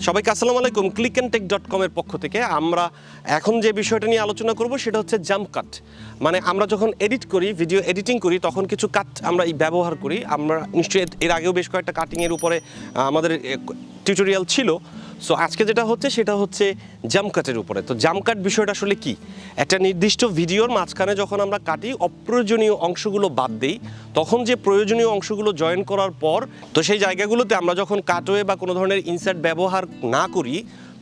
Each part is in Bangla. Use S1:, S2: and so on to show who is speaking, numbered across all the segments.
S1: সবাইকে আসসালামু আলাইকুম। clickandtech.com এর পক্ষ থেকে আমরা এখন যে বিষয়টা নিয়ে আলোচনা করব সেটা হচ্ছে জাম্প কাট। মানে আমরা যখন এডিট করি, ভিডিও এডিটিং করি, তখন কিছু কাট আমরা ব্যবহার করি। আমরা নিশ্চয়ই এর আগেও বেশ কয়েকটা কাটিংয়ের উপরে আমাদের টিউটোরিয়াল ছিল। সো আজকে যেটা হচ্ছে সেটা হচ্ছে জাম্প কাটের উপরে। তো জাম্প কাট বিষয়টা আসলে কি? একটা নির্দিষ্ট ভিডিওর মাঝখানে যখন আমরা কাটি, অপ্রয়োজনীয় অংশগুলো বাদ দিই, তখন যে প্রয়োজনীয় অংশগুলো জয়েন করার পর তো সেই জায়গাগুলোতে আমরা যখন কাটওয়ে বা কোনো ধরনের ইনসার্ট ব্যবহার না করি,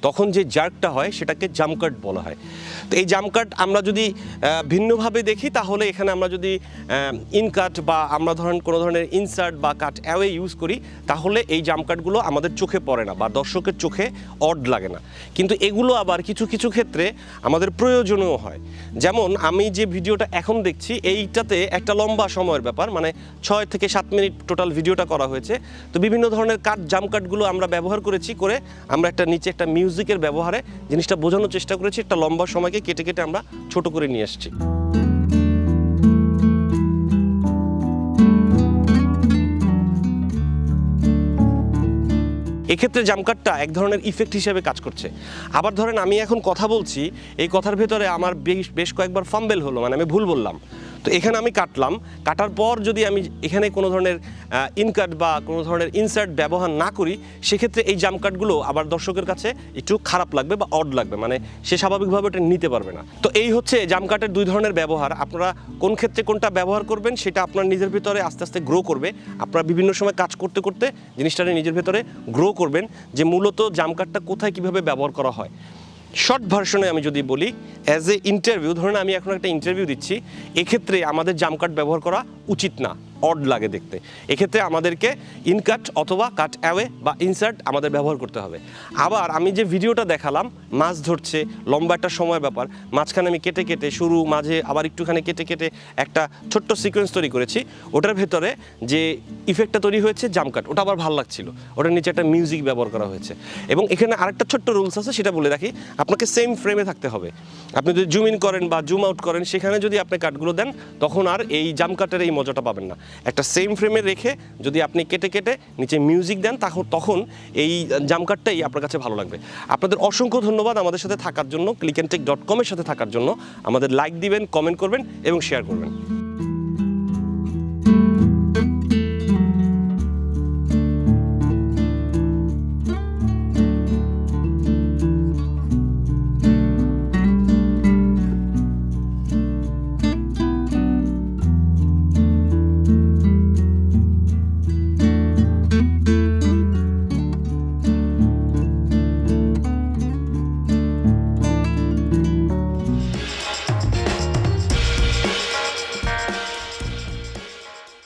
S1: তখন যে জার্কটা হয় সেটাকে জাম্প কাট বলা হয়। তো এই জাম্প কাট আমরা যদি ভিন্নভাবে দেখি, তাহলে এখানে আমরা যদি ইনকাট বা আমরা ধরেন কোনো ধরনের ইনসার্ট বা কাট অ্যাওয়ে ইউজ করি, তাহলে এই জাম্প কাটগুলো আমাদের চোখে পড়ে না বা দর্শকের চোখে অড লাগে না। কিন্তু এগুলো আবার কিছু কিছু ক্ষেত্রে আমাদের প্রয়োজনীয় হয়। যেমন আমি যে ভিডিওটা এখন দেখছি, এইটাতে একটা লম্বা সময়ের ব্যাপার, মানে 6 থেকে 7 মিনিট টোটাল ভিডিওটা করা হয়েছে। তো বিভিন্ন ধরনের জাম্প কাটগুলো আমরা ব্যবহার করেছি, করে আমরা একটা নিচে একটা মিউজিকের ব্যবহারে জিনিসটা বোঝানোর চেষ্টা করেছি। একটা লম্বা সময়কে কেটে কেটে আমরা ছোট করে নিয়ে আসছি। এক্ষেত্রে জাম্প কাটটা এক ধরনের ইফেক্ট হিসেবে কাজ করছে। আবার ধরেন আমি এখন কথা বলছি, এই কথার ভেতরে আমার বেশ কয়েকবার ফাম্বেল হলো, মানে আমি ভুল বললাম। তো এখানে আমি কাটলাম, কাটার পর যদি আমি এখানে কোনো ধরনের ইনকাট বা কোনো ধরনের ইনসার্ট ব্যবহার না করি, সেক্ষেত্রে এই জাম্প কাটগুলো আবার দর্শকের কাছে একটু খারাপ লাগবে বা অড লাগবে, মানে সে স্বাভাবিকভাবে এটা নিতে পারবে না। তো এই হচ্ছে জাম্প কাটের দুই ধরনের ব্যবহার। আপনারা কোন ক্ষেত্রে কোনটা ব্যবহার করবেন সেটা আপনার নিজের ভিতরে আস্তে আস্তে গ্রো করবে। আপনারা বিভিন্ন সময় কাজ করতে করতে জিনিসটা নিজের ভিতরে গ্রো করবেন যে মূলত জাম্প কাটটা কোথায় কীভাবে ব্যবহার করা হয়। শর্ট ভার্সনে আমি যদি বলি, অ্যাজ এ ইন্টারভিউ, ধরুন আমি এখন একটা ইন্টারভিউ দিচ্ছি, এক্ষেত্রে আমাদের জাম্প কাট ব্যবহার করা উচিত না, অড লাগে দেখতে। এক্ষেত্রে আমাদেরকে ইনকাট অথবা কাট অ্যাওয়ে বা ইনসার্ট আমাদের ব্যবহার করতে হবে। আবার আমি যে ভিডিওটা দেখালাম, মাছ ধরছে, লম্বা একটা সময় ব্যাপার, মাঝখানে আমি কেটে কেটে, শুরু মাঝে আবার একটুখানি কেটে কেটে একটা ছোট্ট সিকোয়েন্স তৈরি করেছি। ওটার ভেতরে যে ইফেক্টটা তৈরি হয়েছে জাম্প কাট, ওটা আবার ভালো লাগছিল, ওটার নিচে একটা মিউজিক ব্যবহার করা হয়েছে। এবং এখানে আরেকটা ছোট্ট রুলস আছে, সেটা বলে রাখি, আপনাকে সেম ফ্রেমে থাকতে হবে। আপনি যদি জুম ইন করেন বা জুম আউট করেন, সেখানে যদি আপনি কাটগুলো দেন, তখন আর এই জাম্প কাটের এই মজাটা পাবেন না। একটা সেম ফ্রেমে রেখে যদি আপনি কেটে কেটে নিচে মিউজিক দেন, তখন এই জাম্প কাটটাই আপনার কাছে ভালো লাগবে। আপনাদের অসংখ্য ধন্যবাদ আমাদের সাথে থাকার জন্য, clickandtech.com এর সাথে থাকার জন্য। আমাদের লাইক দিবেন, কমেন্ট করবেন এবং শেয়ার করবেন।